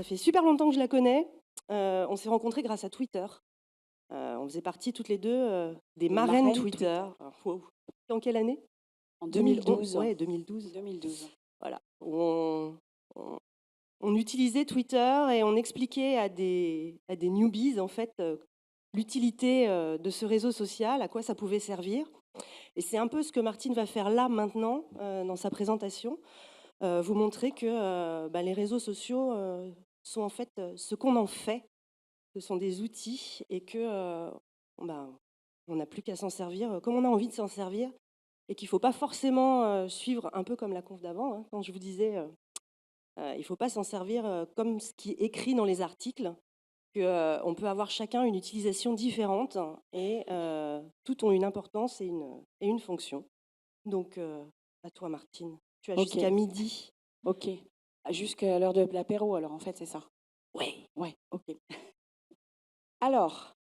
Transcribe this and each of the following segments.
Ça fait super longtemps que je la connais. On s'est rencontrés grâce à Twitter. On faisait partie toutes les 2 des Des marraines marraines Twitter. Twitter. Alors waouh! En quelle année? En 2011, 2012. ouais, 2012. 2012. Voilà. On on utilisait Twitter et on expliquait à des newbies, en fait, l'utilité, de ce réseau social, à quoi ça pouvait servir. Et c'est un peu ce que Martine va faire là, maintenant, dans sa présentation. Vous montrer que, les réseaux sociaux, sont en fait, ce qu'on en fait. Ce sont des outils et que, ben, on n'a plus qu'à s'en servir, comme on a envie de s'en servir et qu'il ne faut pas forcément, suivre un peu comme la conf d'avant, hein, quand je vous disais, il ne faut pas s'en servir, comme ce qui est écrit dans les articles, que, on peut avoir chacun une utilisation différente et toutes ont une importance et une fonction. Donc, à toi Martine. Tu as Ok, jusqu'à midi. ok. Jusqu'à l'heure de l'apéro, alors en fait, c'est ça. Ouais. Ouais, ok. Alors,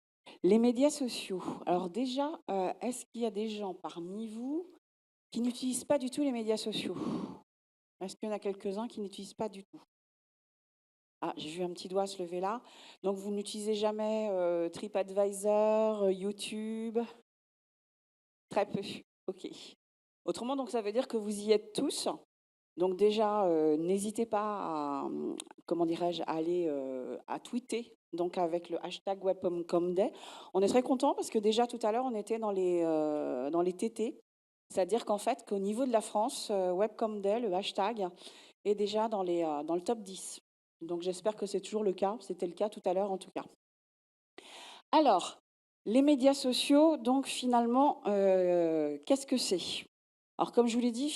les médias sociaux. Alors déjà, est-ce qu'il y a des gens parmi vous qui n'utilisent pas du tout les médias sociaux? Est-ce qu'il y en a quelques-uns qui n'utilisent pas du tout? Ah, j'ai vu un petit doigt se lever là. Donc, vous n'utilisez jamais TripAdvisor, YouTube? Très peu. Ok. Autrement, donc, ça veut dire que vous y êtes tous. Donc déjà, n'hésitez pas à, comment dirais-je, à aller à tweeter, donc avec le hashtag WebComDay. On est très content parce que déjà tout à l'heure, on était dans les TT. C'est-à-dire qu'en fait, qu'au niveau de la France, WebComDay, le hashtag, est déjà dans le top 10. Donc j'espère que c'est toujours le cas. C'était le cas tout à l'heure en tout cas. Alors, les médias sociaux, donc finalement, qu'est-ce que c'est? Alors, comme je vous l'ai dit,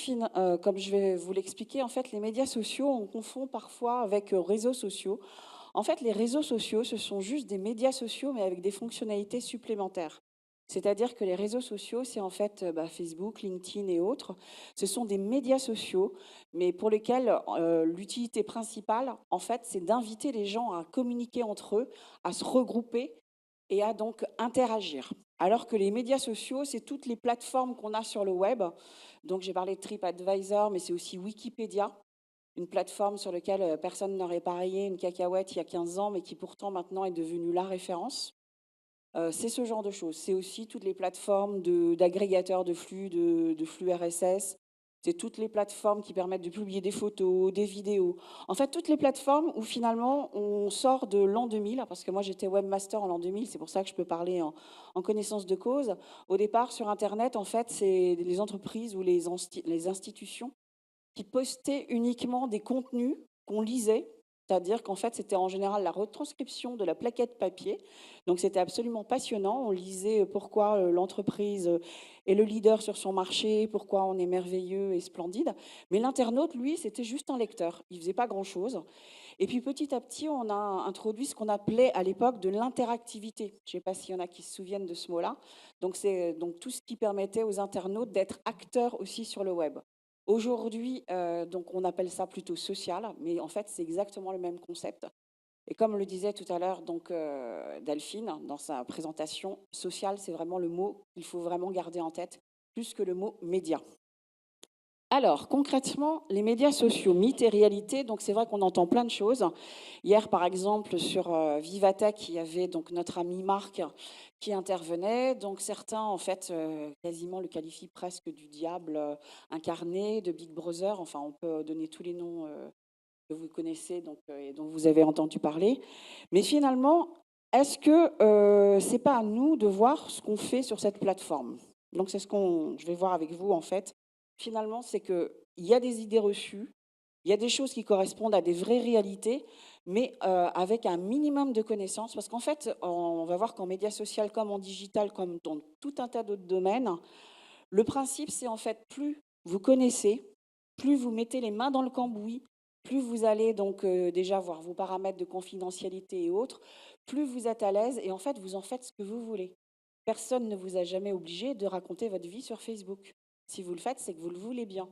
comme je vais vous l'expliquer, en fait, les médias sociaux, on confond parfois avec réseaux sociaux. En fait, les réseaux sociaux, ce sont juste des médias sociaux, mais avec des fonctionnalités supplémentaires. C'est-à-dire que les réseaux sociaux, c'est en fait Facebook, LinkedIn et autres. Ce sont des médias sociaux, mais pour lesquels l'utilité principale, en fait, c'est d'inviter les gens à communiquer entre eux, à se regrouper et à donc interagir. Alors que les médias sociaux, c'est toutes les plateformes qu'on a sur le web. Donc j'ai parlé de TripAdvisor, mais c'est aussi Wikipédia, une plateforme sur laquelle personne n'aurait parié une cacahuète il y a 15 ans, mais qui pourtant maintenant est devenue la référence. C'est ce genre de choses. C'est aussi toutes les plateformes d'agrégateurs de flux RSS. C'est toutes les plateformes qui permettent de publier des photos, des vidéos. En fait, toutes les plateformes où finalement on sort de l'an 2000, parce que moi j'étais webmaster en l'an 2000, c'est pour ça que je peux parler en connaissance de cause. Au départ, sur Internet, en fait, c'est les entreprises ou les institutions qui postaient uniquement des contenus qu'on lisait, c'est-à-dire qu'en fait, c'était en général la retranscription de la plaquette papier. Donc, c'était absolument passionnant. On lisait pourquoi l'entreprise est le leader sur son marché, pourquoi on est merveilleux et splendide. Mais l'internaute, lui, c'était juste un lecteur. Il faisait pas grand-chose. Et puis, petit à petit, on a introduit ce qu'on appelait à l'époque de l'interactivité. Je ne sais pas s'il y en a qui se souviennent de ce mot-là. Donc, c'est donc tout ce qui permettait aux internautes d'être acteurs aussi sur le web. Aujourd'hui, donc on appelle ça plutôt social, mais en fait, c'est exactement le même concept. Et comme le disait tout à l'heure donc Delphine dans sa présentation, social, c'est vraiment le mot qu'il faut vraiment garder en tête, plus que le mot média. Alors, concrètement, les médias sociaux, mythes et réalité, donc c'est vrai qu'on entend plein de choses. Hier, par exemple, sur Vivatech, il y avait donc notre ami Marc qui intervenait. Donc certains, en fait, quasiment le qualifient presque du diable incarné, de Big Brother. Enfin, on peut donner tous les noms que vous connaissez donc, et dont vous avez entendu parler. Mais finalement, est-ce que c'est pas à nous de voir ce qu'on fait sur cette plateforme? Donc c'est ce qu'on, je vais voir avec vous en fait. Finalement, c'est qu'il y a des idées reçues, il y a des choses qui correspondent à des vraies réalités, mais avec un minimum de connaissances. Parce qu'en fait, on va voir qu'en médias sociaux, comme en digital, comme dans tout un tas d'autres domaines, le principe, c'est en fait plus vous connaissez, plus vous mettez les mains dans le cambouis, plus vous allez donc déjà voir vos paramètres de confidentialité et autres, plus vous êtes à l'aise et en faites ce que vous voulez. Personne ne vous a jamais obligé de raconter votre vie sur Facebook. Si vous le faites, c'est que vous le voulez bien.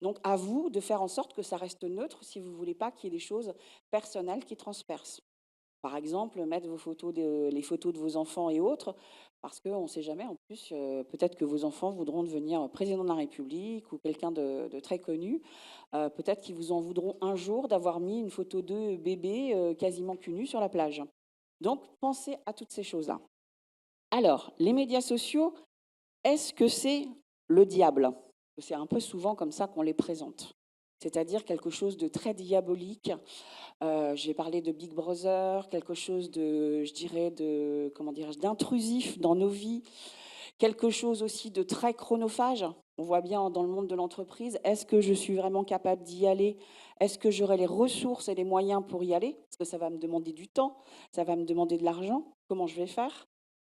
Donc à vous de faire en sorte que ça reste neutre si vous ne voulez pas qu'il y ait des choses personnelles qui transpercent. Par exemple, mettre les photos de vos enfants et autres, parce qu'on ne sait jamais, en plus, peut-être que vos enfants voudront devenir président de la République ou quelqu'un de très connu. Peut-être qu'ils vous en voudront un jour d'avoir mis une photo de bébé quasiment cul nu sur la plage. Donc, pensez à toutes ces choses-là. Alors, les médias sociaux, est-ce que c'est le diable? C'est un peu souvent comme ça qu'on les présente. C'est-à-dire quelque chose de très diabolique. J'ai parlé de Big Brother, quelque chose de, je dirais, comment dirais-je, d'intrusif dans nos vies, quelque chose aussi de très chronophage. On voit bien dans le monde de l'entreprise, est-ce que je suis vraiment capable d'y aller? Est-ce que j'aurai les ressources et les moyens pour y aller? Parce que ça va me demander du temps, ça va me demander de l'argent. Comment je vais faire?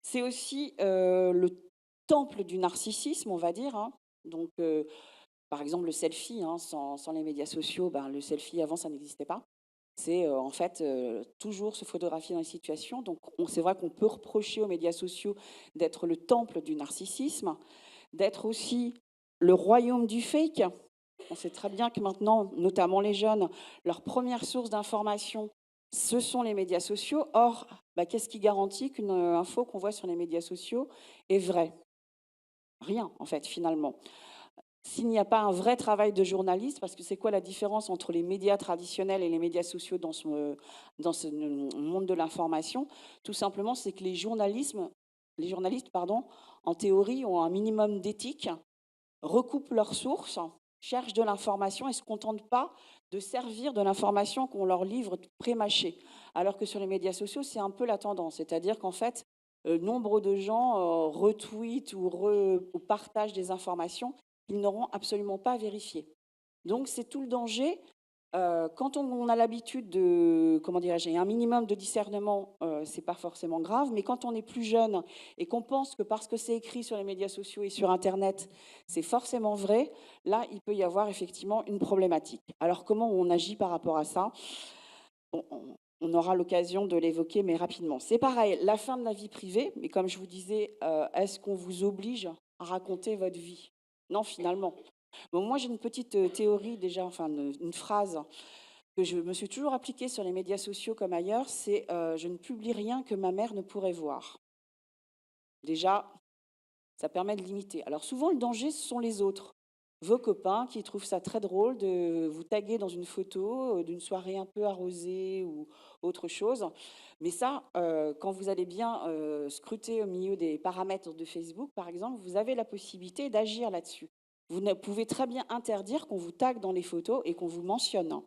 C'est aussi le temple du narcissisme, on va dire, hein. Donc, par exemple, le selfie, hein, sans les médias sociaux, ben, le selfie avant, ça n'existait pas. C'est en fait toujours se photographier dans les situations. Donc, c'est vrai qu'on peut reprocher aux médias sociaux d'être le temple du narcissisme, d'être aussi le royaume du fake. On sait très bien que maintenant, notamment les jeunes, leur première source d'information, ce sont les médias sociaux. Or, bah, qu'est-ce qui garantit qu'une info qu'on voit sur les médias sociaux est vraie? Rien, en fait, finalement. S'il n'y a pas un vrai travail de journaliste, parce que c'est quoi la différence entre les médias traditionnels et les médias sociaux dans ce monde de l'information? Tout simplement, c'est que les journalistes, pardon, en théorie, ont un minimum d'éthique, recoupent leurs sources, cherchent de l'information et ne se contentent pas de servir de l'information qu'on leur livre pré-mâchée. Alors que sur les médias sociaux, c'est un peu la tendance. C'est-à-dire qu'en fait, nombre de gens retweetent ou partagent des informations qu'ils n'auront absolument pas vérifiées. Donc c'est tout le danger. Quand on a l'habitude de, comment dirais-je, un minimum de discernement, c'est pas forcément grave, mais quand on est plus jeune et qu'on pense que parce que c'est écrit sur les médias sociaux et sur Internet, c'est forcément vrai, là, il peut y avoir effectivement une problématique. Alors comment on agit par rapport à ça? On aura l'occasion de l'évoquer, mais rapidement. C'est pareil, la fin de la vie privée, mais comme je vous disais, est-ce qu'on vous oblige à raconter votre vie? Non, finalement. Bon, moi, j'ai une petite théorie déjà, enfin une phrase que je me suis toujours appliquée sur les médias sociaux comme ailleurs, c'est je ne publie rien que ma mère ne pourrait voir. Déjà, ça permet de limiter. Alors souvent, le danger, ce sont les autres. Vos copains qui trouvent ça très drôle de vous taguer dans une photo d'une soirée un peu arrosée ou autre chose. Mais ça, quand vous allez bien scruter au milieu des paramètres de Facebook, par exemple, vous avez la possibilité d'agir là-dessus. Pouvez très bien interdire qu'on vous tague dans les photos et qu'on vous mentionne.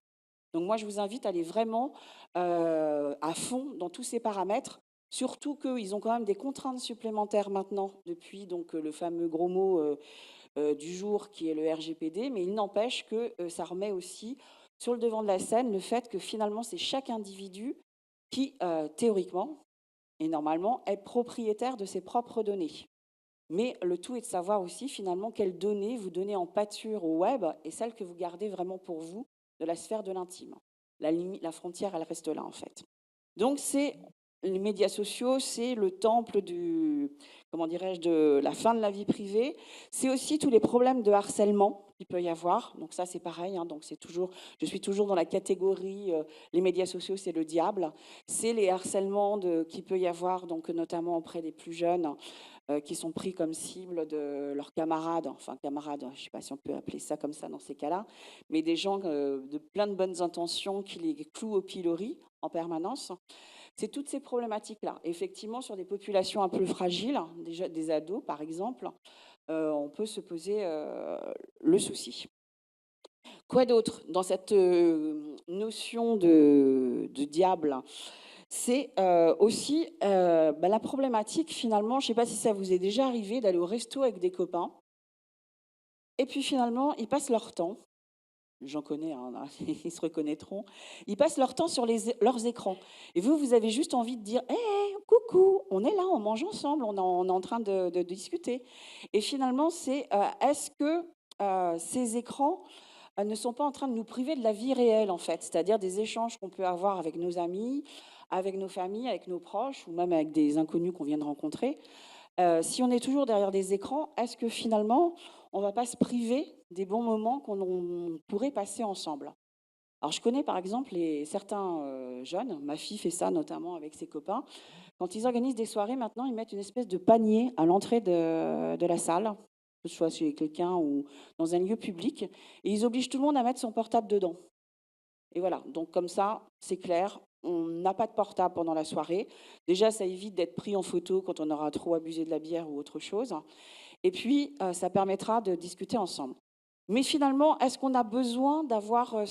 Donc moi, je vous invite à aller vraiment à fond dans tous ces paramètres. Surtout qu'ils ont quand même des contraintes supplémentaires maintenant, depuis donc, le fameux gros mot du jour qui est le RGPD, mais il n'empêche que ça remet aussi sur le devant de la scène le fait que finalement c'est chaque individu qui, théoriquement et normalement, est propriétaire de ses propres données. Mais le tout est de savoir aussi finalement quelles données vous donnez en pâture au web et celles que vous gardez vraiment pour vous de la sphère de l'intime. La frontière, elle reste là en fait. Donc c'est les médias sociaux, c'est le temple comment dirais-je, de la fin de la vie privée. C'est aussi tous les problèmes de harcèlement qu'il peut y avoir. Donc ça c'est pareil. Hein, donc je suis toujours dans la catégorie les médias sociaux, c'est le diable. C'est les harcèlements qu'il peut y avoir, donc notamment auprès des plus jeunes qui sont pris comme cible de leurs camarades, enfin camarades, je ne sais pas si on peut appeler ça comme ça dans ces cas-là, mais des gens de plein de bonnes intentions qui les clouent au pilori en permanence. C'est toutes ces problématiques-là. Effectivement, sur des populations un peu fragiles, déjà des ados par exemple, on peut se poser le souci. Quoi d'autre dans cette notion de diable? C'est aussi la problématique finalement, je ne sais pas si ça vous est déjà arrivé d'aller au resto avec des copains, et puis finalement, ils passent leur temps, j'en connais, hein, ils se reconnaîtront, ils passent leur temps sur leurs écrans. Et vous avez juste envie de dire «Hé, coucou, on est là, on mange ensemble, on est en train de discuter». Et finalement, c'est est-ce que ces écrans ne sont pas en train de nous priver de la vie réelle, en fait, c'est-à-dire des échanges qu'on peut avoir avec nos amis, avec nos familles, avec nos proches, ou même avec des inconnus qu'on vient de rencontrer. Si on est toujours derrière des écrans, est-ce que finalement, on ne va pas se priver des bons moments qu'on pourrait passer ensemble? Alors, je connais par exemple certains jeunes, ma fille fait ça notamment avec ses copains. Quand ils organisent des soirées, maintenant, ils mettent une espèce de panier à l'entrée de la salle, que ce soit chez quelqu'un ou dans un lieu public, et ils obligent tout le monde à mettre son portable dedans. Et voilà, donc comme ça, c'est clair, on n'a pas de portable pendant la soirée. Déjà, ça évite d'être pris en photo quand on aura trop abusé de la bière ou autre chose. Et puis, ça permettra de discuter ensemble. Mais finalement, est-ce qu'on a besoin d'avoir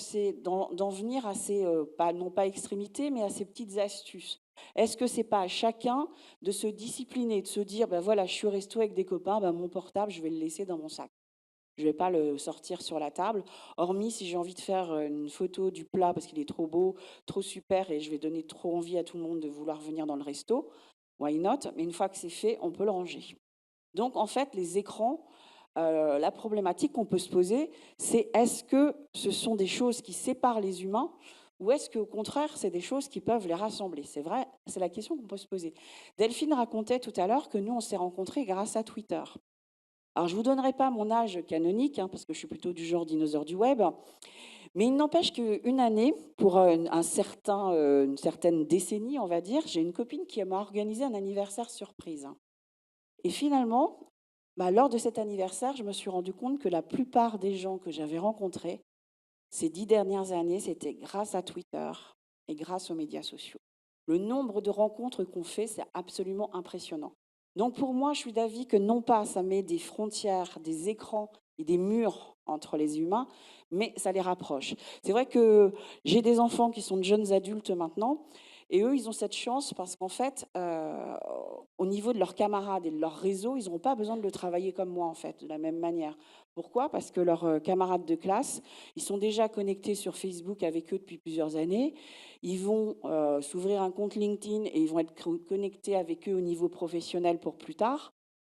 d'en venir à ces, non pas extrémités, mais à ces petites astuces? Est-ce que c'est pas à chacun de se discipliner, de se dire, ben voilà, je suis au resto avec des copains, ben mon portable, je vais le laisser dans mon sac. Je ne vais pas le sortir sur la table, hormis si j'ai envie de faire une photo du plat parce qu'il est trop beau, trop super et je vais donner trop envie à tout le monde de vouloir venir dans le resto. Why not? Mais une fois que c'est fait, on peut le ranger. Donc, en fait, les écrans, la problématique qu'on peut se poser, c'est est-ce que ce sont des choses qui séparent les humains ou est-ce qu'au contraire, c'est des choses qui peuvent les rassembler? C'est vrai, c'est la question qu'on peut se poser. Delphine racontait tout à l'heure que nous, on s'est rencontrés grâce à Twitter. Alors, je ne vous donnerai pas mon âge canonique, parce que je suis plutôt du genre dinosaure du web, mais il n'empêche qu'une année, pour une certaine décennie, on va dire, j'ai une copine qui m'a organisé un anniversaire surprise. Et finalement, lors de cet anniversaire, je me suis rendu compte que la plupart des gens que j'avais rencontrés ces 10 dernières années, c'était grâce à Twitter et grâce aux médias sociaux. Le nombre de rencontres qu'on fait, c'est absolument impressionnant. Donc pour moi, je suis d'avis que non pas ça met des frontières, des écrans et des murs entre les humains, mais ça les rapproche. C'est vrai que j'ai des enfants qui sont de jeunes adultes maintenant, et eux, ils ont cette chance parce qu'en fait, au niveau de leurs camarades et de leur réseau, ils n'auront pas besoin de le travailler comme moi, en fait, de la même manière. Pourquoi? Parce que leurs camarades de classe, ils sont déjà connectés sur Facebook avec eux depuis plusieurs années. Ils vont s'ouvrir un compte LinkedIn et ils vont être connectés avec eux au niveau professionnel pour plus tard.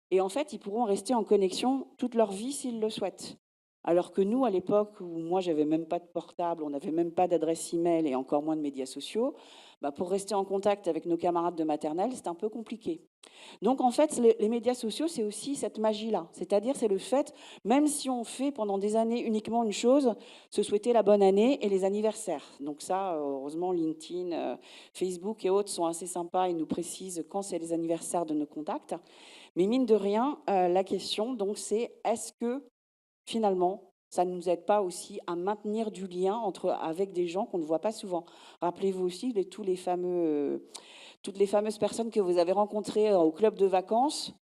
Et en fait, ils pourront rester en connexion toute leur vie s'ils le souhaitent. Alors que nous, à l'époque où moi, j'avais même pas de portable, on n'avait même pas d'adresse email et encore moins de médias sociaux, pour rester en contact avec nos camarades de maternelle, c'était un peu compliqué. Donc, en fait, les médias sociaux, c'est aussi cette magie-là. C'est-à-dire, c'est le fait, même si on fait pendant des années uniquement une chose, se souhaiter la bonne année et les anniversaires. Donc ça, heureusement, LinkedIn, Facebook et autres sont assez sympas et nous précisent quand c'est les anniversaires de nos contacts. Mais mine de rien, la question, donc, c'est est-ce que, finalement, ça ne nous aide pas aussi à maintenir du lien avec des gens qu'on ne voit pas souvent? Rappelez-vous aussi de toutes les fameuses personnes que vous avez rencontrées au club de vacances.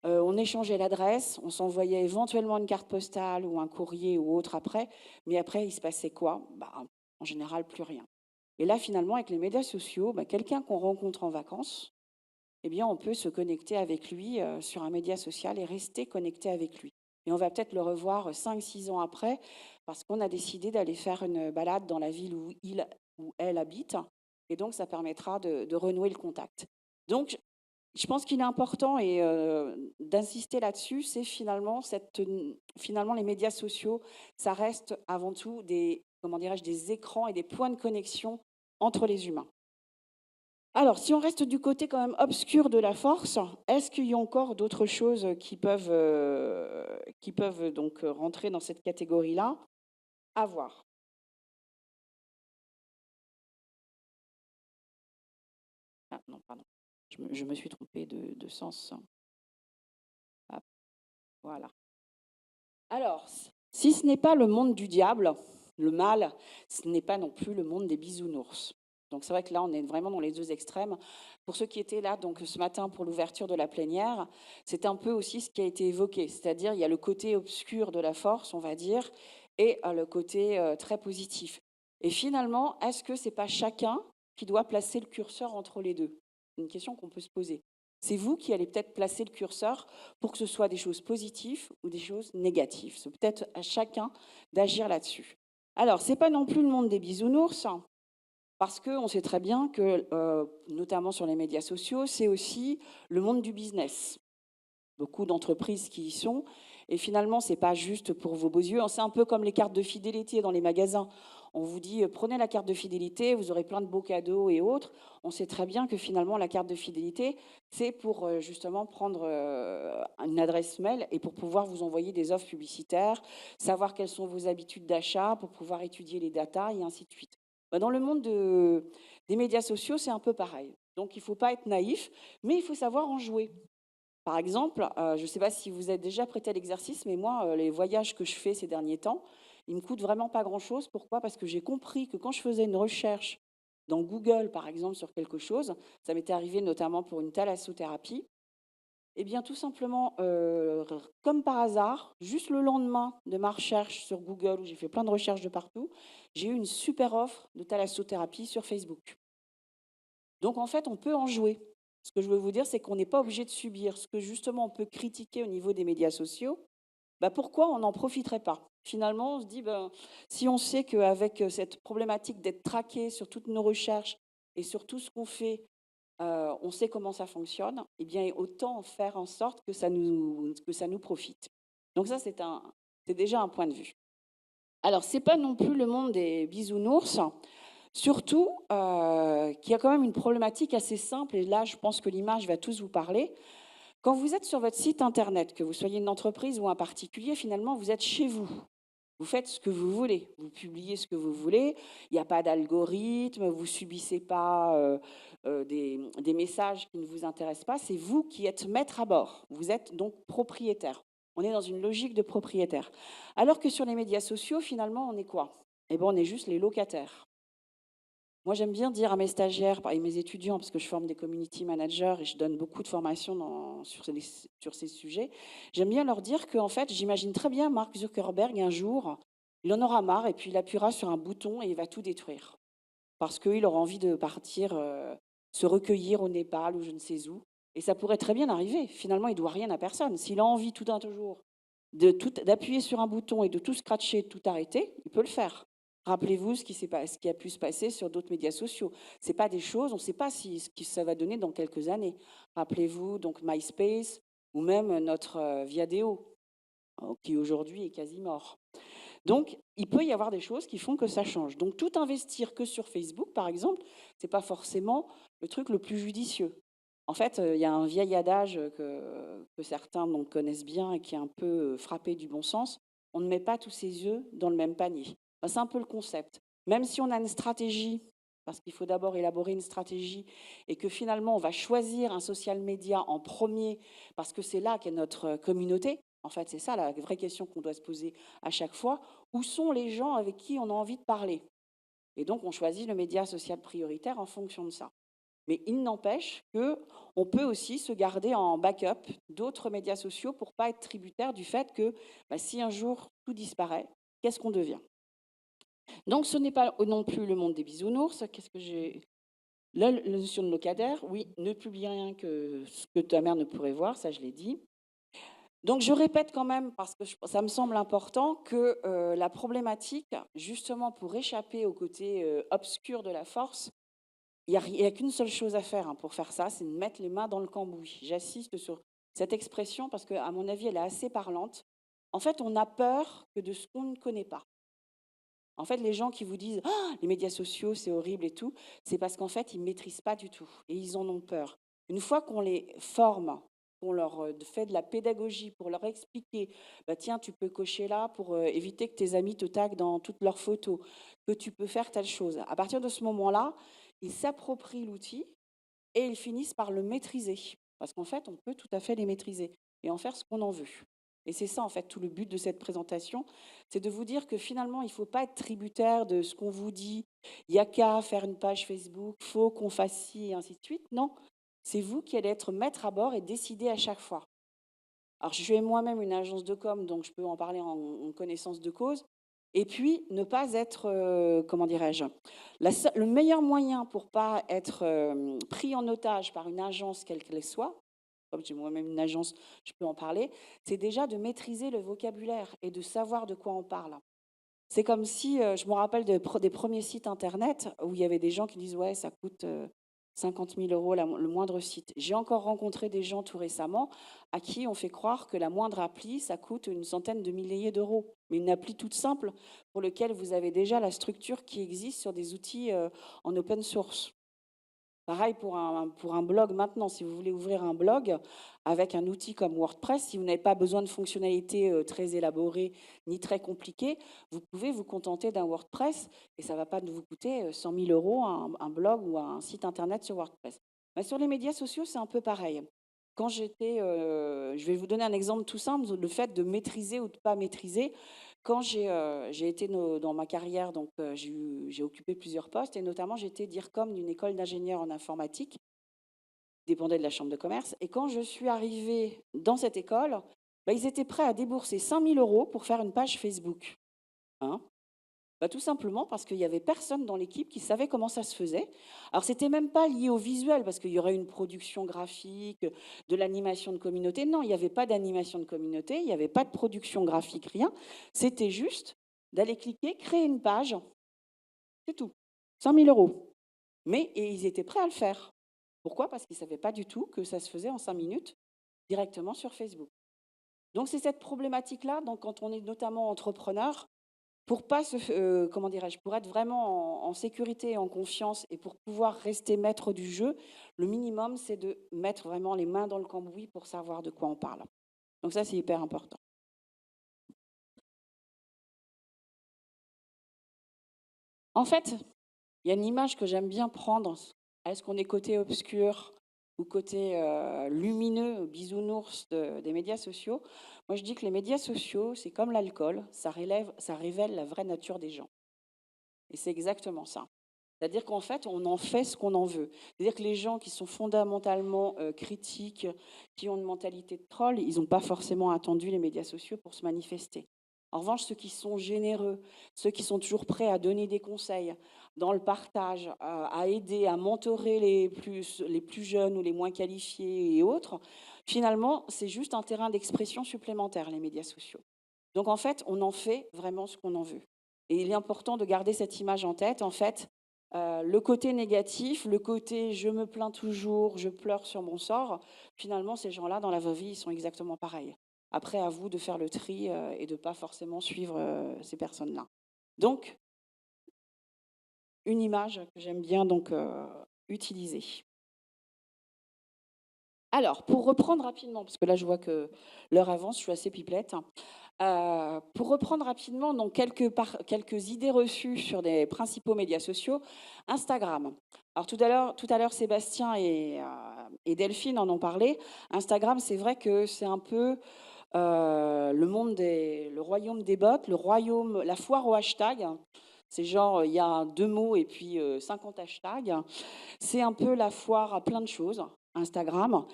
On échangeait l'adresse, on s'envoyait éventuellement une carte postale ou un courrier ou autre après, mais après, il se passait quoi? En général, plus rien. Et là, finalement, avec les médias sociaux, quelqu'un qu'on rencontre en vacances, eh bien, on peut se connecter avec lui sur un média social et rester connecté avec lui. Et on va peut-être le revoir 5, 6 ans après parce qu'on a décidé d'aller faire une balade dans la ville où il ou elle habite. Et donc, ça permettra de renouer le contact. Donc, je pense qu'il est important et d'insister là-dessus, c'est finalement les médias sociaux, ça reste avant tout comment dirais-je, des écrans et des points de connexion entre les humains. Alors, si on reste du côté quand même obscur de la force, est-ce qu'il y a encore d'autres choses qui peuvent donc rentrer dans cette catégorie-là? À voir. Ah non, pardon. Je me suis trompée de sens. Hop, voilà. Alors, si ce n'est pas le monde du diable, le mal, ce n'est pas non plus le monde des bisounours. Donc c'est vrai que là, on est vraiment dans les deux extrêmes. Pour ceux qui étaient là donc ce matin pour l'ouverture de la plénière, c'est un peu aussi ce qui a été évoqué. C'est-à-dire, il y a le côté obscur de la force, on va dire, et le côté très positif. Et finalement, est-ce que c'est pas chacun qui doit placer le curseur entre les deux? C'est une question qu'on peut se poser. C'est vous qui allez peut-être placer le curseur pour que ce soit des choses positives ou des choses négatives. C'est peut-être à chacun d'agir là-dessus. Alors, ce n'est pas non plus le monde des bisounours, parce qu'on sait très bien que, notamment sur les médias sociaux, c'est aussi le monde du business. Beaucoup d'entreprises qui y sont. Et finalement, c'est pas juste pour vos beaux yeux. C'est un peu comme les cartes de fidélité dans les magasins. On vous dit, prenez la carte de fidélité, vous aurez plein de beaux cadeaux et autres. On sait très bien que finalement, la carte de fidélité, c'est pour justement prendre une adresse mail et pour pouvoir vous envoyer des offres publicitaires, savoir quelles sont vos habitudes d'achat, pour pouvoir étudier les datas et ainsi de suite. Dans le monde des médias sociaux, c'est un peu pareil. Donc, il ne faut pas être naïf, mais il faut savoir en jouer. Par exemple, je ne sais pas si vous êtes déjà prêté à l'exercice, mais moi, les voyages que je fais ces derniers temps, ils me coûtent vraiment pas grand-chose. Pourquoi? Parce que j'ai compris que quand je faisais une recherche dans Google, par exemple, sur quelque chose, ça m'était arrivé notamment pour une thalassothérapie, eh bien, tout simplement, comme par hasard, juste le lendemain de ma recherche sur Google, où j'ai fait plein de recherches de partout, j'ai eu une super offre de thalassothérapie sur Facebook. Donc en fait, on peut en jouer. Ce que je veux vous dire, c'est qu'on n'est pas obligé de subir. Ce que justement on peut critiquer au niveau des médias sociaux, pourquoi on n'en profiterait pas? Finalement, on se dit, si on sait qu'avec cette problématique d'être traqué sur toutes nos recherches et sur tout ce qu'on fait, on sait comment ça fonctionne, eh bien autant faire en sorte que ça nous profite. Donc ça, c'est déjà un point de vue. Alors, c'est pas non plus le monde des bisounours. Surtout qu'il y a quand même une problématique assez simple, et là, je pense que l'image va tous vous parler. Quand vous êtes sur votre site internet, que vous soyez une entreprise ou un particulier, finalement, vous êtes chez vous. Vous faites ce que vous voulez, vous publiez ce que vous voulez, il n'y a pas d'algorithme, vous subissez pas des messages qui ne vous intéressent pas, c'est vous qui êtes maître à bord, vous êtes donc propriétaire. On est dans une logique de propriétaire. Alors que sur les médias sociaux, finalement, on est quoi? Eh bien, on est juste les locataires. Moi, j'aime bien dire à mes stagiaires et mes étudiants, parce que je forme des community managers et je donne beaucoup de formations sur ces sujets, j'aime bien leur dire qu'en fait, j'imagine très bien Mark Zuckerberg un jour, il en aura marre et puis il appuiera sur un bouton et il va tout détruire. Parce qu'il aura envie de partir se recueillir au Népal ou je ne sais où. Et ça pourrait très bien arriver. Finalement, il ne doit rien à personne. S'il a envie tout un jour d'appuyer sur un bouton et de tout scratcher, de tout arrêter, il peut le faire. Rappelez-vous ce qui a pu se passer sur d'autres médias sociaux. Ce pas des choses, on ne sait pas ce que ça va donner dans quelques années. Rappelez-vous donc MySpace ou même notre Viadeo, qui aujourd'hui est quasi mort. Donc, il peut y avoir des choses qui font que ça change. Donc, tout investir que sur Facebook, par exemple, ce n'est pas forcément le truc le plus judicieux. En fait, il y a un vieil adage que certains connaissent bien et qui est un peu frappé du bon sens. On ne met pas tous ses œufs dans le même panier. C'est un peu le concept. Même si on a une stratégie, parce qu'il faut d'abord élaborer une stratégie, et que finalement, on va choisir un social media en premier, parce que c'est là qu'est notre communauté. En fait, c'est ça la vraie question qu'on doit se poser à chaque fois. Où sont les gens avec qui on a envie de parler? Et donc, on choisit le média social prioritaire en fonction de ça. Mais il n'empêche qu'on peut aussi se garder en backup d'autres médias sociaux pour ne pas être tributaire du fait que si un jour tout disparaît, qu'est-ce qu'on devient? Donc, ce n'est pas non plus le monde des bisounours. Qu'est-ce que j'ai? La notion de locataire, oui, ne publie rien que ce que ta mère ne pourrait voir, ça je l'ai dit. Donc je répète quand même, parce que ça me semble important, que la problématique, justement pour échapper au côté obscur de la force, il n'y a qu'une seule chose à faire pour faire ça, c'est de mettre les mains dans le cambouis. J'assiste sur cette expression parce qu'à mon avis, elle est assez parlante. En fait, on a peur que de ce qu'on ne connaît pas. En fait, les gens qui vous disent «Ah, les médias sociaux, c'est horrible et tout», c'est parce qu'en fait, ils ne maîtrisent pas du tout et ils en ont peur. Une fois qu'on les forme, qu'on leur fait de la pédagogie pour leur expliquer, tiens, tu peux cocher là pour éviter que tes amis te taguent dans toutes leurs photos, que tu peux faire telle chose. À partir de ce moment-là, ils s'approprient l'outil et ils finissent par le maîtriser. Parce qu'en fait, on peut tout à fait les maîtriser et en faire ce qu'on en veut. Et c'est ça, en fait, tout le but de cette présentation, c'est de vous dire que finalement, il ne faut pas être tributaire de ce qu'on vous dit. Il n'y a qu'à faire une page Facebook, il faut qu'on fasse ci et ainsi de suite. Non, c'est vous qui allez être maître à bord et décider à chaque fois. Alors, je suis moi-même une agence de com, donc je peux en parler en connaissance de cause. Et puis, ne pas être, comment dirais-je, le meilleur moyen pour ne pas être pris en otage par une agence, quelle qu'elle soit, comme j'ai moi-même une agence, je peux en parler, c'est déjà de maîtriser le vocabulaire et de savoir de quoi on parle. C'est comme si, je me rappelle des premiers sites internet où il y avait des gens qui disent ouais, ça coûte 50 000 euros le moindre site. J'ai encore rencontré des gens tout récemment à qui on fait croire que la moindre appli, ça coûte une centaine de milliers d'euros. Mais une appli toute simple pour laquelle vous avez déjà la structure qui existe sur des outils en open source. Pareil pour un blog maintenant, si vous voulez ouvrir un blog avec un outil comme WordPress, si vous n'avez pas besoin de fonctionnalités très élaborées ni très compliquées, vous pouvez vous contenter d'un WordPress et ça ne va pas vous coûter 100 000 euros un blog ou un site internet sur WordPress. Mais sur les médias sociaux, c'est un peu pareil. Quand je vais vous donner un exemple tout simple, le fait de maîtriser ou de ne pas maîtriser. Quand j'ai été dans ma carrière, donc j'ai occupé plusieurs postes et notamment j'étais DIRCOM d'une école d'ingénieurs en informatique, qui dépendait de la chambre de commerce. Et quand je suis arrivée dans cette école, bah, ils étaient prêts à débourser 5 000 euros pour faire une page Facebook. Hein. Bah, tout simplement parce qu'il n'y avait personne dans l'équipe qui savait comment ça se faisait. Alors, c'était même pas lié au visuel, parce qu'il y aurait une production graphique, de l'animation de communauté. Non, il n'y avait pas d'animation de communauté, il n'y avait pas de production graphique, rien. C'était juste d'aller cliquer, créer une page, c'est tout. 100 000 euros. Et ils étaient prêts à le faire. Pourquoi? Parce qu'ils ne savaient pas du tout que ça se faisait en 5 minutes directement sur Facebook. Donc, c'est cette problématique-là, donc, quand on est notamment entrepreneur, pour pas comment dirais-je, pour être vraiment en sécurité et en confiance et pour pouvoir rester maître du jeu, le minimum, c'est de mettre vraiment les mains dans le cambouis pour savoir de quoi on parle. Donc ça, c'est hyper important. En fait, il y a une image que j'aime bien prendre. Est-ce qu'on est côté obscur ou côté lumineux, bisounours des médias sociaux? Moi, je dis que les médias sociaux, c'est comme l'alcool, ça révèle la vraie nature des gens. Et c'est exactement ça. C'est-à-dire qu'en fait, on en fait ce qu'on en veut. C'est-à-dire que les gens qui sont fondamentalement critiques, qui ont une mentalité de troll, ils n'ont pas forcément attendu les médias sociaux pour se manifester. En revanche, ceux qui sont généreux, ceux qui sont toujours prêts à donner des conseils dans le partage, à aider, à mentorer les plus jeunes ou les moins qualifiés et autres, finalement, c'est juste un terrain d'expression supplémentaire, les médias sociaux. Donc en fait, on en fait vraiment ce qu'on en veut. Et il est important de garder cette image en tête. En fait, le côté négatif, le côté je me plains toujours, je pleure sur mon sort, finalement, ces gens-là, dans la vraie vie, ils sont exactement pareils. Après, à vous de faire le tri et de ne pas forcément suivre ces personnes-là. Donc, une image que j'aime bien donc utiliser. Alors, pour reprendre rapidement, parce que là, je vois que l'heure avance, je suis assez pipelette. Pour reprendre rapidement donc quelques idées reçues sur les principaux médias sociaux, Instagram. Alors tout à l'heure Sébastien et Delphine en ont parlé. Instagram, c'est vrai que c'est un peu le royaume des bots, la foire au hashtag. C'est genre, il y a 2 mots et puis 50 hashtags. C'est un peu la foire à plein de choses, Instagram.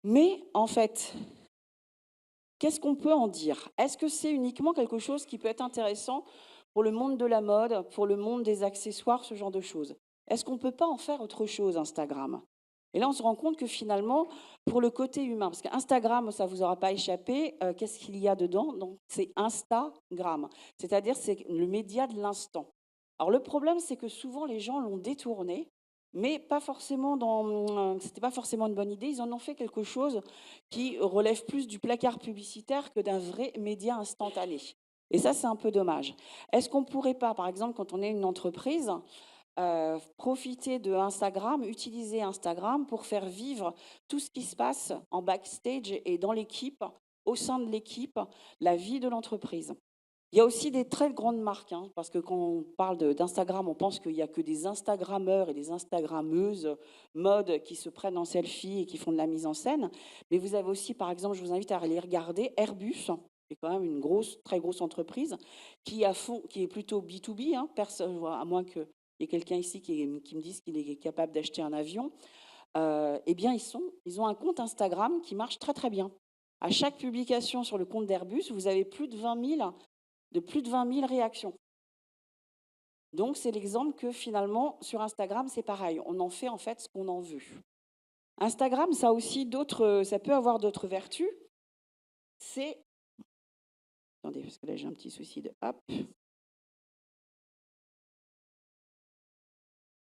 Mais en fait, qu'est-ce qu'on peut en dire? Est-ce que c'est uniquement quelque chose qui peut être intéressant pour le monde de la mode, pour le monde des accessoires, ce genre de choses? Est-ce qu'on ne peut pas en faire autre chose, Instagram? Et là, on se rend compte que finalement, pour le côté humain, parce qu'Instagram, ça ne vous aura pas échappé, qu'est-ce qu'il y a dedans? Donc, c'est Instagram, c'est-à-dire c'est le média de l'instant. Alors le problème, c'est que souvent les gens l'ont détourné, mais pas forcément c'était pas forcément une bonne idée. Ils en ont fait quelque chose qui relève plus du placard publicitaire que d'un vrai média instantané. Et ça, c'est un peu dommage. Est-ce qu'on ne pourrait pas, par exemple, quand on est une entreprise, profiter de Instagram, utiliser Instagram pour faire vivre tout ce qui se passe en backstage et dans l'équipe, au sein de l'équipe, la vie de l'entreprise? Il y a aussi des très grandes marques, hein, parce que quand on parle d'Instagram, on pense qu'il n'y a que des Instagrammeurs et des Instagrammeuses mode qui se prennent en selfie et qui font de la mise en scène. Mais vous avez aussi, par exemple, je vous invite à aller regarder Airbus, qui est quand même une très grosse entreprise, qui est plutôt B2B, hein, à moins qu'il y ait quelqu'un ici qui me dise qu'il est capable d'acheter un avion. Eh bien, ils ont un compte Instagram qui marche très très bien. À chaque publication sur le compte d'Airbus, vous avez plus de 20 000 réactions. Donc, c'est l'exemple que finalement, sur Instagram, c'est pareil. On en fait en fait ce qu'on en veut. Instagram, ça peut avoir d'autres vertus. Attendez, parce que là, j'ai un petit souci de... Hop.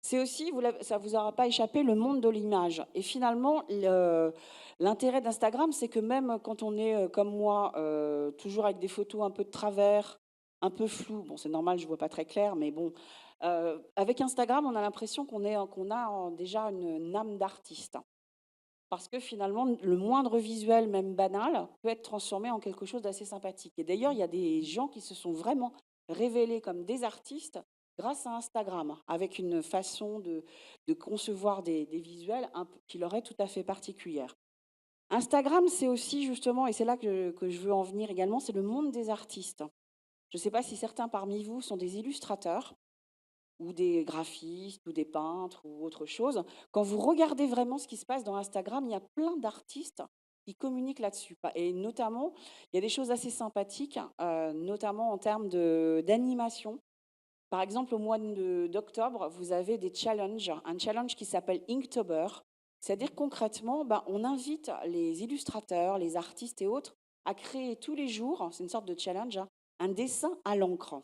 C'est aussi, ça vous aura pas échappé, le monde de l'image. Et finalement, l'intérêt d'Instagram, c'est que même quand on est comme moi, toujours avec des photos un peu de travers, un peu floues, bon, c'est normal, je vois pas très clair, mais bon, avec Instagram, on a l'impression qu'on a déjà une âme d'artiste. Parce que finalement, le moindre visuel, même banal, peut être transformé en quelque chose d'assez sympathique. Et d'ailleurs, il y a des gens qui se sont vraiment révélés comme des artistes grâce à Instagram, avec une façon de concevoir des visuels qui leur est tout à fait particulière. Instagram, c'est aussi justement, et c'est là que je veux en venir également, c'est le monde des artistes. Je ne sais pas si certains parmi vous sont des illustrateurs ou des graphistes ou des peintres ou autre chose. Quand vous regardez vraiment ce qui se passe dans Instagram, il y a plein d'artistes qui communiquent là-dessus. Et notamment, il y a des choses assez sympathiques, notamment en termes d'animation. Par exemple, au mois d'octobre, vous avez des challenges, un challenge qui s'appelle Inktober. C'est-à-dire concrètement, on invite les illustrateurs, les artistes et autres à créer tous les jours, c'est une sorte de challenge, hein, un dessin à l'encre.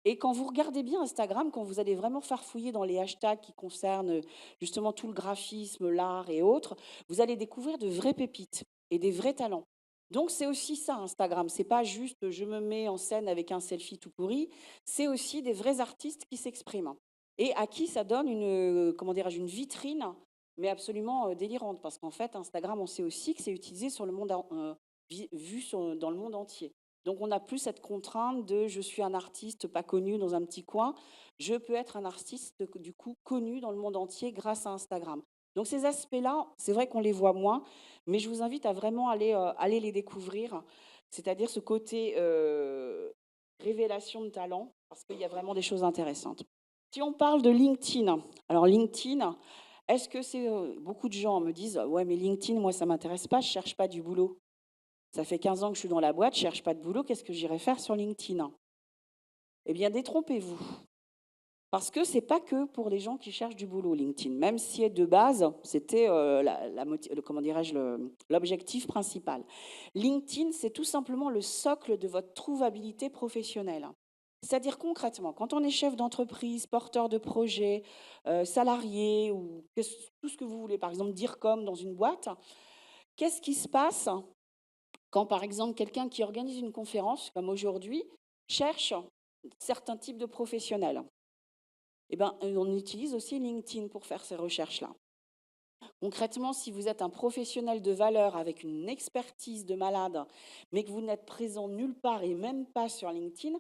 Et quand vous regardez bien Instagram, quand vous allez vraiment farfouiller dans les hashtags qui concernent justement tout le graphisme, l'art et autres, vous allez découvrir de vraies pépites et des vrais talents. Donc c'est aussi ça Instagram, c'est pas juste je me mets en scène avec un selfie tout pourri, c'est aussi des vrais artistes qui s'expriment et à qui ça donne comment dirais-je, une vitrine, mais absolument délirante parce qu'en fait Instagram, on sait aussi que c'est utilisé sur le monde dans le monde entier. Donc on n'a plus cette contrainte de je suis un artiste pas connu dans un petit coin, je peux être un artiste du coup connu dans le monde entier grâce à Instagram. Donc ces aspects-là, c'est vrai qu'on les voit moins, mais je vous invite à vraiment aller les découvrir, c'est-à-dire ce côté révélation de talent, parce qu'il y a vraiment des choses intéressantes. Si on parle de LinkedIn, alors LinkedIn, est-ce que c'est beaucoup de gens me disent ouais mais LinkedIn moi ça m'intéresse pas, je cherche pas du boulot. Ça fait 15 ans que je suis dans la boîte, je cherche pas de boulot, qu'est-ce que j'irai faire sur LinkedIn? Eh bien, détrompez-vous. Parce que c'est pas que pour les gens qui cherchent du boulot, LinkedIn. Même si de base, c'était comment dirais-je, l'objectif principal. LinkedIn, c'est tout simplement le socle de votre trouvabilité professionnelle. C'est-à-dire concrètement, quand on est chef d'entreprise, porteur de projet, salarié ou tout ce que vous voulez, par exemple dire comme dans une boîte, qu'est-ce qui se passe quand, par exemple, quelqu'un qui organise une conférence, comme aujourd'hui, cherche certains types de professionnels? Eh ben, on utilise aussi LinkedIn pour faire ces recherches-là. Concrètement, si vous êtes un professionnel de valeur avec une expertise de malade, mais que vous n'êtes présent nulle part et même pas sur LinkedIn,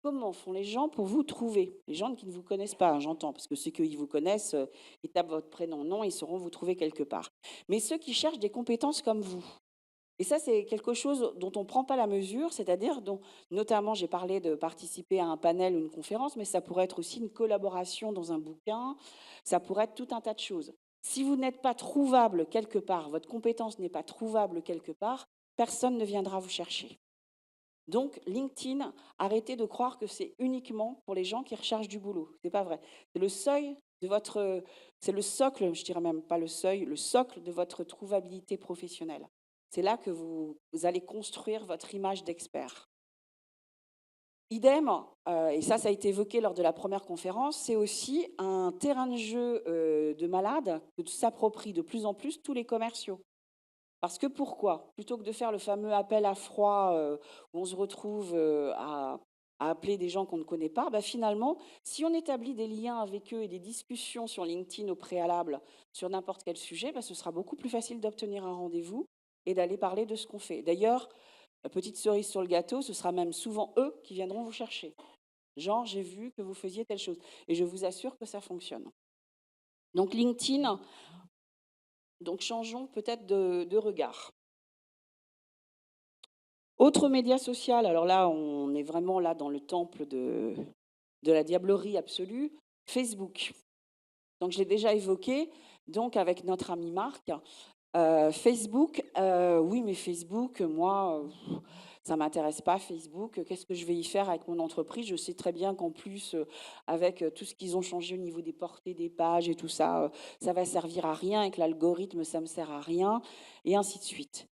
comment font les gens pour vous trouver? Les gens qui ne vous connaissent pas, hein, j'entends, parce que ceux qui vous connaissent, ils tapent votre prénom, nom, ils sauront vous trouver quelque part. Mais ceux qui cherchent des compétences comme vous, et ça, c'est quelque chose dont on ne prend pas la mesure, c'est-à-dire dont, notamment, j'ai parlé de participer à un panel ou une conférence, mais ça pourrait être aussi une collaboration dans un bouquin, ça pourrait être tout un tas de choses. Si vous n'êtes pas trouvable quelque part, votre compétence n'est pas trouvable quelque part, personne ne viendra vous chercher. Donc, LinkedIn, arrêtez de croire que c'est uniquement pour les gens qui recherchent du boulot. C'est pas vrai. C'est le seuil de votre, c'est le socle, je dirais même pas le seuil, le socle de votre trouvabilité professionnelle. C'est là que vous allez construire votre image d'expert. Idem, et ça a été évoqué lors de la première conférence, c'est aussi un terrain de jeu de malade que s'approprient de plus en plus tous les commerciaux. Parce que pourquoi? Plutôt que de faire le fameux appel à froid où on se retrouve à appeler des gens qu'on ne connaît pas, finalement, si on établit des liens avec eux et des discussions sur LinkedIn au préalable sur n'importe quel sujet, ce sera beaucoup plus facile d'obtenir un rendez-vous et d'aller parler de ce qu'on fait. D'ailleurs, la petite cerise sur le gâteau, ce sera même souvent eux qui viendront vous chercher. Genre, j'ai vu que vous faisiez telle chose. Et je vous assure que ça fonctionne. Donc LinkedIn, donc changeons peut-être de regard. Autre média social, alors là, on est vraiment là dans le temple de la diablerie absolue, Facebook. Donc je l'ai déjà évoqué, donc avec notre ami Marc. Facebook, oui, mais Facebook, moi, ça m'intéresse pas, Facebook. Qu'est-ce que je vais y faire avec mon entreprise? Je sais très bien qu'en plus, avec tout ce qu'ils ont changé au niveau des portées des pages et tout ça, ça va servir à rien, et que l'algorithme, ça me sert à rien, et ainsi de suite.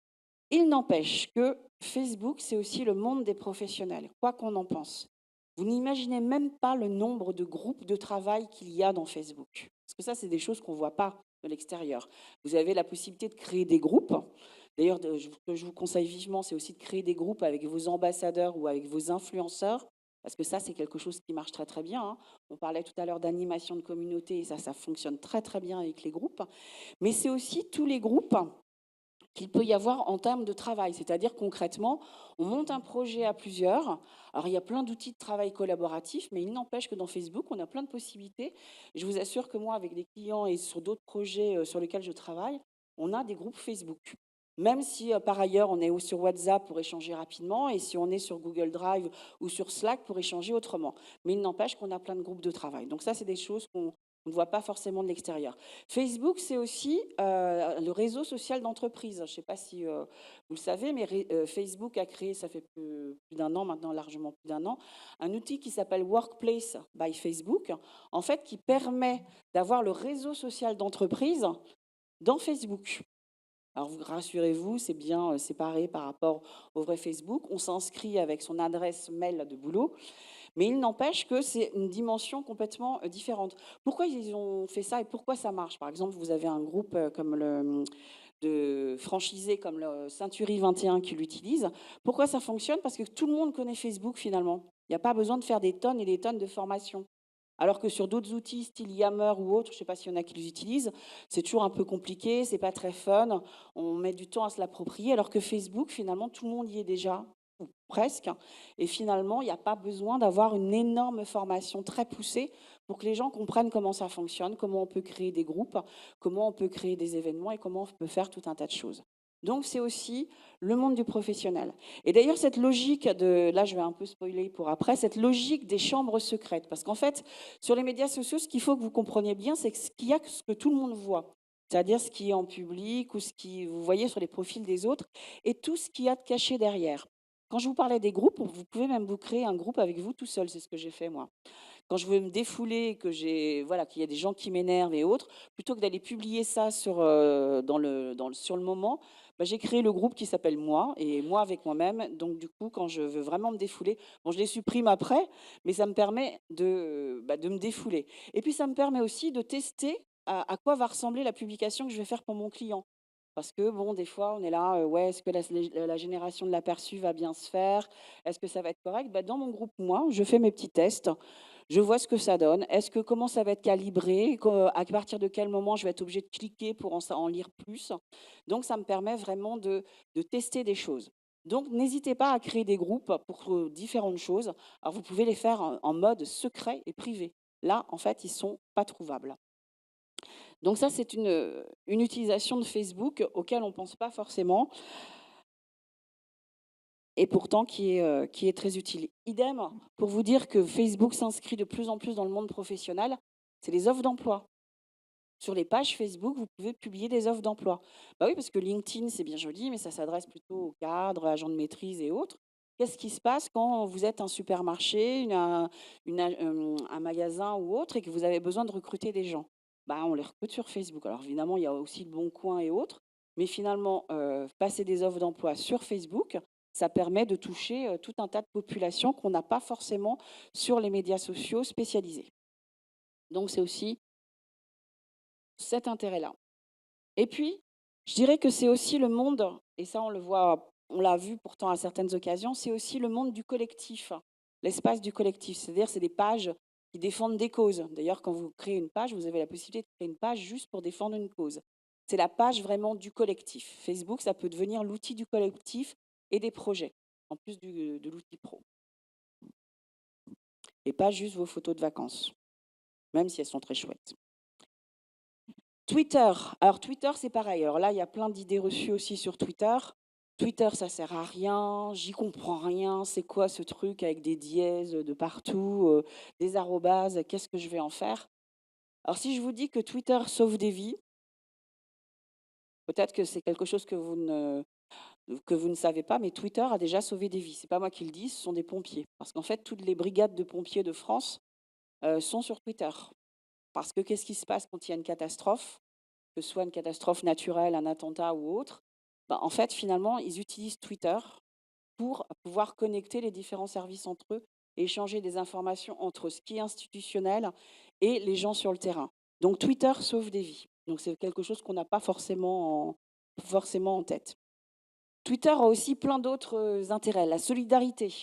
Il n'empêche que Facebook, c'est aussi le monde des professionnels, quoi qu'on en pense. Vous n'imaginez même pas le nombre de groupes de travail qu'il y a dans Facebook. Parce que ça, c'est des choses qu'on ne voit pas de l'extérieur. Vous avez la possibilité de créer des groupes. D'ailleurs, ce que je vous conseille vivement, c'est aussi de créer des groupes avec vos ambassadeurs ou avec vos influenceurs. Parce que ça, c'est quelque chose qui marche très très bien, hein. On parlait tout à l'heure d'animation de communauté, et ça fonctionne très très bien avec les groupes. Mais c'est aussi tous les groupes qu'il peut y avoir en termes de travail. C'est-à-dire concrètement, on monte un projet à plusieurs. Alors il y a plein d'outils de travail collaboratif, mais il n'empêche que dans Facebook, on a plein de possibilités. Et je vous assure que moi, avec des clients et sur d'autres projets sur lesquels je travaille, on a des groupes Facebook. Même si par ailleurs on est sur WhatsApp pour échanger rapidement et si on est sur Google Drive ou sur Slack pour échanger autrement. Mais il n'empêche qu'on a plein de groupes de travail. Donc ça, c'est des choses qu'on ne voit pas forcément de l'extérieur. Facebook, c'est aussi le réseau social d'entreprise. Je ne sais pas si vous le savez, mais Facebook a créé, ça fait plus d'un an maintenant, largement plus d'un an, un outil qui s'appelle Workplace by Facebook, en fait, qui permet d'avoir le réseau social d'entreprise dans Facebook. Alors, rassurez-vous, c'est bien séparé par rapport au vrai Facebook. On s'inscrit avec son adresse mail de boulot. Mais il n'empêche que c'est une dimension complètement différente. Pourquoi ils ont fait ça et pourquoi ça marche? Par exemple, vous avez un groupe comme de franchisés comme le Century 21 qui l'utilise. Pourquoi ça fonctionne? Parce que tout le monde connaît Facebook finalement. Il n'y a pas besoin de faire des tonnes et des tonnes de formations. Alors que sur d'autres outils, style Yammer ou autre, je ne sais pas s'il y en a qui les utilisent, c'est toujours un peu compliqué, c'est pas très fun, on met du temps à se l'approprier, alors que Facebook, finalement, tout le monde y est déjà, ou presque, et finalement, il n'y a pas besoin d'avoir une énorme formation très poussée pour que les gens comprennent comment ça fonctionne, comment on peut créer des groupes, comment on peut créer des événements et comment on peut faire tout un tas de choses. Donc, c'est aussi le monde du professionnel. Et d'ailleurs, cette logique de, là je vais un peu spoiler pour après, cette logique des chambres secrètes, parce qu'en fait, sur les médias sociaux, ce qu'il faut que vous compreniez bien, c'est que ce qu'il y a, ce que tout le monde voit, c'est-à-dire ce qui est en public ou ce que vous voyez sur les profils des autres, et tout ce qu'il y a de caché derrière. Quand je vous parlais des groupes, vous pouvez même vous créer un groupe avec vous tout seul, c'est ce que j'ai fait moi. Quand je veux me défouler, que j'ai voilà, qu'il y a des gens qui m'énervent et autres, plutôt que d'aller publier ça sur, sur le moment, bah, j'ai créé le groupe qui s'appelle Moi et Moi avec moi-même. Donc du coup, quand je veux vraiment me défouler, bon, je les supprime après, mais ça me permet de me défouler. Et puis ça me permet aussi de tester à quoi va ressembler la publication que je vais faire pour mon client. Parce que bon, des fois, on est là, ouais, est-ce que la génération de l'aperçu va bien se faire? Est-ce que ça va être correct? Bah, dans mon groupe, moi, je fais mes petits tests. Je vois ce que ça donne. Est-ce que comment ça va être calibré? À partir de quel moment je vais être obligée de cliquer pour en lire plus? Donc ça me permet vraiment de tester des choses. Donc n'hésitez pas à créer des groupes pour différentes choses. Alors vous pouvez les faire en mode secret et privé. Là, en fait, ils sont pas trouvables. Donc ça, c'est une utilisation de Facebook auquel on ne pense pas forcément et pourtant qui est très utile. Idem, pour vous dire que Facebook s'inscrit de plus en plus dans le monde professionnel, c'est les offres d'emploi. Sur les pages Facebook, vous pouvez publier des offres d'emploi. Bah oui, parce que LinkedIn, c'est bien joli, mais ça s'adresse plutôt aux cadres, agents de maîtrise et autres. Qu'est-ce qui se passe quand vous êtes un supermarché, un magasin ou autre et que vous avez besoin de recruter des gens? Bah, on les recrute sur Facebook. Alors évidemment, il y a aussi le Bon Coin et autres, mais finalement, passer des offres d'emploi sur Facebook, ça permet de toucher tout un tas de populations qu'on n'a pas forcément sur les médias sociaux spécialisés. Donc c'est aussi cet intérêt-là. Et puis, je dirais que c'est aussi le monde, et ça on le voit, on l'a vu pourtant à certaines occasions, c'est aussi le monde du collectif, l'espace du collectif. C'est-à-dire, c'est des pages qui défendent des causes. D'ailleurs, quand vous créez une page, vous avez la possibilité de créer une page juste pour défendre une cause. C'est la page vraiment du collectif. Facebook, ça peut devenir l'outil du collectif et des projets, en plus de l'outil pro. Et pas juste vos photos de vacances, même si elles sont très chouettes. Twitter. Alors Twitter, c'est pareil. Alors là, il y a plein d'idées reçues aussi sur Twitter. Twitter, ça sert à rien, j'y comprends rien. C'est quoi ce truc avec des dièses de partout, des arrobases, qu'est-ce que je vais en faire? Alors si je vous dis que Twitter sauve des vies, peut-être que c'est quelque chose que vous ne savez pas, mais Twitter a déjà sauvé des vies. C'est pas moi qui le dis, ce sont des pompiers. Parce qu'en fait, toutes les brigades de pompiers de France sont sur Twitter. Parce que qu'est-ce qui se passe quand il y a une catastrophe? Que ce soit une catastrophe naturelle, un attentat ou autre, bah, en fait, finalement, ils utilisent Twitter pour pouvoir connecter les différents services entre eux et échanger des informations entre ce qui est institutionnel et les gens sur le terrain. Donc Twitter sauve des vies. Donc c'est quelque chose qu'on n'a pas forcément en tête. Twitter a aussi plein d'autres intérêts. La solidarité.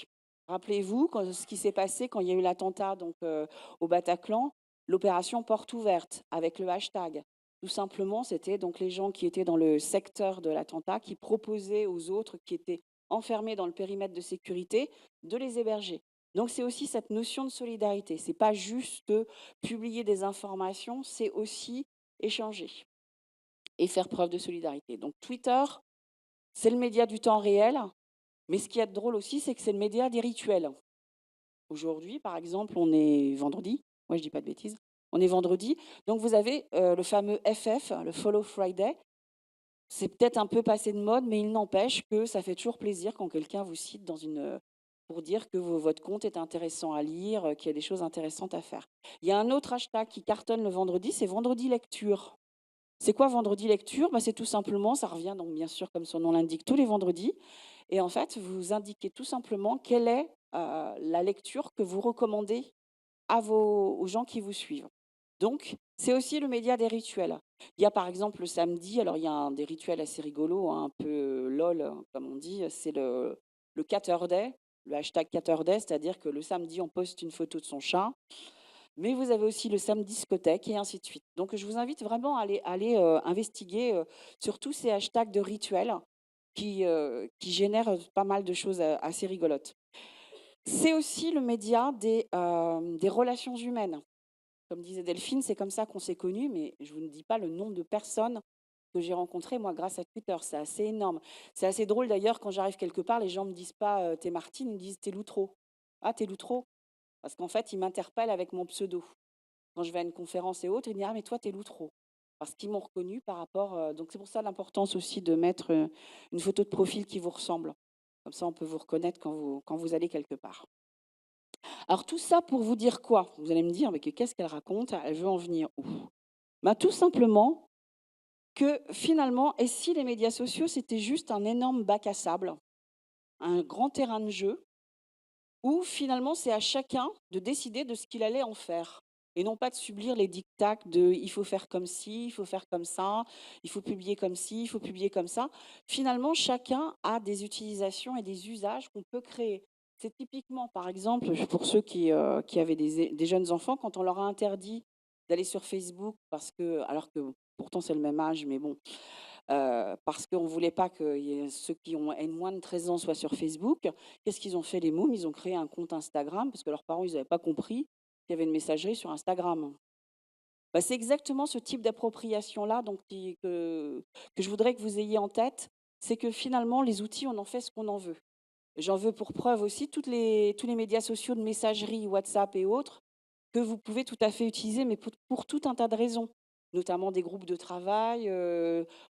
Rappelez-vous ce qui s'est passé quand il y a eu l'attentat au Bataclan, l'opération porte ouverte avec le hashtag. Tout simplement, c'était donc les gens qui étaient dans le secteur de l'attentat qui proposaient aux autres qui étaient enfermés dans le périmètre de sécurité de les héberger. Donc c'est aussi cette notion de solidarité. C'est pas juste publier des informations, c'est aussi échanger et faire preuve de solidarité. Donc Twitter, c'est le média du temps réel, mais ce qui est drôle aussi, c'est que c'est le média des rituels. Aujourd'hui, par exemple, on est vendredi. Moi, je dis pas de bêtises. On est vendredi. Donc, vous avez le fameux FF, le Follow Friday. C'est peut-être un peu passé de mode, mais il n'empêche que ça fait toujours plaisir quand quelqu'un vous cite pour dire que votre compte est intéressant à lire, qu'il y a des choses intéressantes à faire. Il y a un autre hashtag qui cartonne le vendredi, c'est vendredi lecture. C'est quoi vendredi lecture? C'est tout simplement, ça revient donc bien sûr comme son nom l'indique, tous les vendredis. Et en fait, vous indiquez tout simplement quelle est la lecture que vous recommandez aux gens qui vous suivent. Donc, c'est aussi le média des rituels. Il y a par exemple le samedi, alors il y a des rituels assez rigolos, hein, un peu lol, comme on dit, c'est le Cat Day, le hashtag Cat Day, c'est-à-dire que le samedi, on poste une photo de son chat. Mais vous avez aussi le samedi discothèque et ainsi de suite. Donc, je vous invite vraiment à aller investiguer sur tous ces hashtags de rituels qui génèrent pas mal de choses assez rigolotes. C'est aussi le média des relations humaines. Comme disait Delphine, c'est comme ça qu'on s'est connus, mais je ne vous dis pas le nombre de personnes que j'ai rencontrées, moi, grâce à Twitter. C'est assez énorme. C'est assez drôle, d'ailleurs, quand j'arrive quelque part, les gens ne me disent pas t'es Martine, ils me disent t'es Loutreau. Ah, t'es Loutreau. Parce qu'en fait, ils m'interpellent avec mon pseudo. Quand je vais à une conférence et autres, ils me disent ah, mais toi, t'es Loutreau. Parce qu'ils m'ont reconnu par rapport. Donc, c'est pour ça l'importance aussi de mettre une photo de profil qui vous ressemble. Comme ça, on peut vous reconnaître quand vous allez quelque part. Alors tout ça pour vous dire quoi? Vous allez me dire, mais qu'est-ce qu'elle raconte? Elle veut en venir où? Tout simplement que finalement, et si les médias sociaux, c'était juste un énorme bac à sable, un grand terrain de jeu, où finalement c'est à chacun de décider de ce qu'il allait en faire, et non pas de subir les dictats de il faut faire comme ci, il faut faire comme ça, il faut publier comme ci, il faut publier comme ça. Finalement, chacun a des utilisations et des usages qu'on peut créer. C'est typiquement, par exemple, pour ceux qui avaient des jeunes enfants, quand on leur a interdit d'aller sur Facebook, alors que pourtant c'est le même âge, mais bon, parce qu'on ne voulait pas que ceux qui ont moins de 13 ans soient sur Facebook. Qu'est-ce qu'ils ont fait les mômes? Ils ont créé un compte Instagram parce que leurs parents, ils n'avaient pas compris qu'il y avait une messagerie sur Instagram. C'est exactement ce type d'appropriation-là que je voudrais que vous ayez en tête. C'est que finalement, les outils, on en fait ce qu'on en veut. J'en veux pour preuve aussi tous les médias sociaux de messagerie, WhatsApp et autres, que vous pouvez tout à fait utiliser, mais pour tout un tas de raisons, notamment des groupes de travail.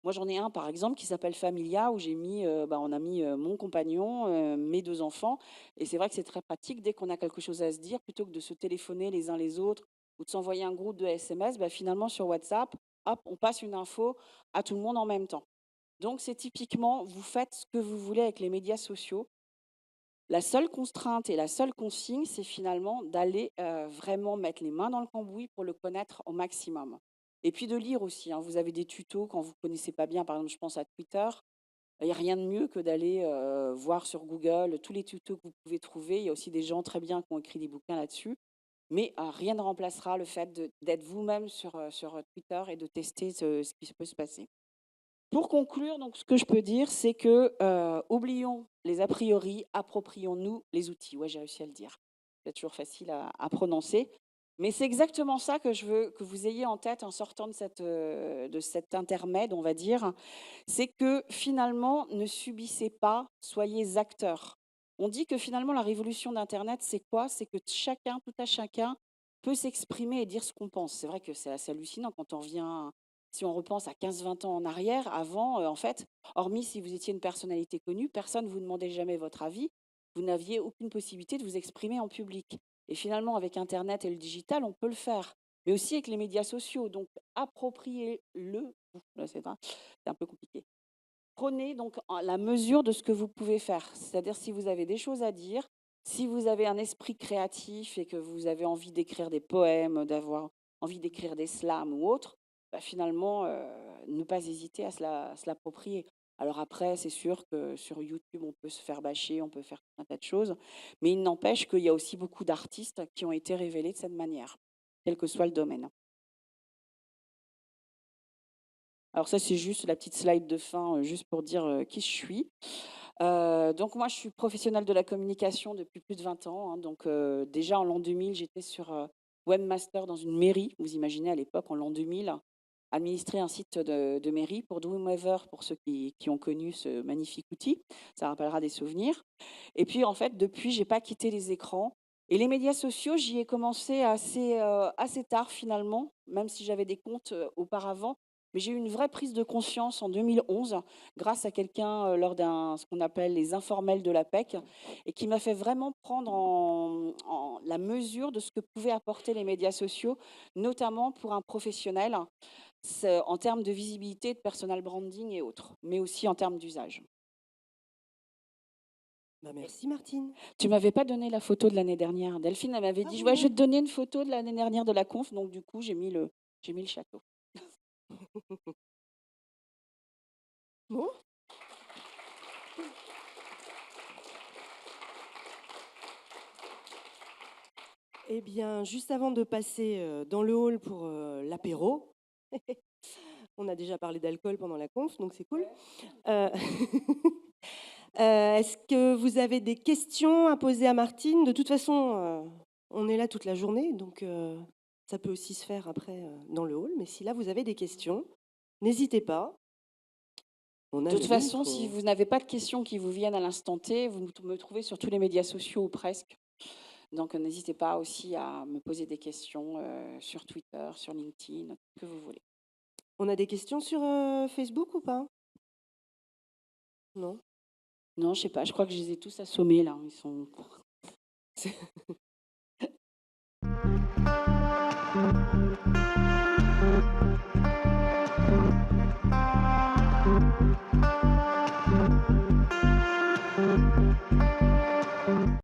Moi, j'en ai un, par exemple, qui s'appelle Familia, où on a mis mon compagnon, mes 2 enfants. Et c'est vrai que c'est très pratique dès qu'on a quelque chose à se dire, plutôt que de se téléphoner les uns les autres ou de s'envoyer un groupe de SMS, finalement, sur WhatsApp, hop, on passe une info à tout le monde en même temps. Donc, c'est typiquement, vous faites ce que vous voulez avec les médias sociaux. La seule contrainte et la seule consigne, c'est finalement d'aller vraiment mettre les mains dans le cambouis pour le connaître au maximum. Et puis de lire aussi, hein. Vous avez des tutos quand vous ne connaissez pas bien, par exemple, je pense à Twitter. Il n'y a rien de mieux que d'aller voir sur Google tous les tutos que vous pouvez trouver. Il y a aussi des gens très bien qui ont écrit des bouquins là-dessus. Mais rien ne remplacera le fait d'être vous-même sur Twitter et de tester ce qui peut se passer. Pour conclure, donc, ce que je peux dire, c'est que oublions les a priori, approprions-nous les outils. Ouais, j'ai réussi à le dire. C'est toujours facile à prononcer. Mais c'est exactement ça que je veux que vous ayez en tête en sortant de cet intermède, on va dire. C'est que finalement, ne subissez pas, soyez acteurs. On dit que finalement, la révolution d'Internet, c'est quoi? C'est que chacun, tout à chacun, peut s'exprimer et dire ce qu'on pense. C'est vrai que c'est assez hallucinant quand on revient, si on repense à 15-20 ans en arrière. Avant, en fait, hormis si vous étiez une personnalité connue, personne ne vous demandait jamais votre avis. Vous n'aviez aucune possibilité de vous exprimer en public. Et finalement, avec Internet et le digital, on peut le faire. Mais aussi avec les médias sociaux. Donc, appropriez-le. Là, c'est un peu compliqué. Prenez donc la mesure de ce que vous pouvez faire. C'est-à-dire si vous avez des choses à dire, Si vous avez un esprit créatif et que vous avez envie d'écrire des poèmes, d'avoir envie d'écrire des slams ou autre, bah, finalement, ne pas hésiter à se l'approprier. Alors après, c'est sûr que sur YouTube, on peut se faire bâcher, on peut faire tout un tas de choses, mais il n'empêche qu'il y a aussi beaucoup d'artistes qui ont été révélés de cette manière, quel que soit le domaine. Alors ça, c'est juste la petite slide de fin, juste pour dire, qui je suis. Donc moi, je suis professionnelle de la communication depuis plus de 20 ans, hein, donc déjà en l'an 2000, j'étais sur, webmaster dans une mairie. Vous imaginez à l'époque, en l'an 2000, administrer un site de mairie pour Dreamweaver, pour ceux qui ont connu ce magnifique outil. Ça rappellera des souvenirs et puis en fait, depuis, j'ai pas quitté les écrans et les médias sociaux, j'y ai commencé assez tard finalement, même si j'avais des comptes, auparavant. Mais j'ai eu une vraie prise de conscience en 2011 grâce à quelqu'un, lors d'un ce qu'on appelle les informels de la PEC et qui m'a fait vraiment prendre en la mesure de ce que pouvaient apporter les médias sociaux, notamment pour un professionnel, en termes de visibilité, de personal branding et autres, mais aussi en termes d'usage. Bah, merci Martine. Tu m'avais pas donné la photo de l'année dernière. Delphine, elle m'avait Ah dit: oui, «Ouais, je vais non. te donner une photo de l'année dernière de la conf», donc du coup, j'ai mis le château. Bon. Eh bien, juste avant de passer dans le hall pour l'apéro, on a déjà parlé d'alcool pendant la conf, donc c'est cool. Euh, Est-ce que vous avez des questions à poser à Martine? De toute façon, on est là toute la journée, donc ça peut aussi se faire après dans le hall. Mais si là, vous avez des questions, n'hésitez pas. On a De le toute façon, si micro. vous n'avez pas de questions qui vous viennent à l'instant T, vous me trouvez sur tous les médias sociaux ou presque. Donc n'hésitez pas aussi à me poser des questions sur Twitter, sur LinkedIn, ce que vous voulez. On a des questions sur Facebook ou pas? Non. Non, je sais pas, je crois que je les ai tous assommés là. Ils sont.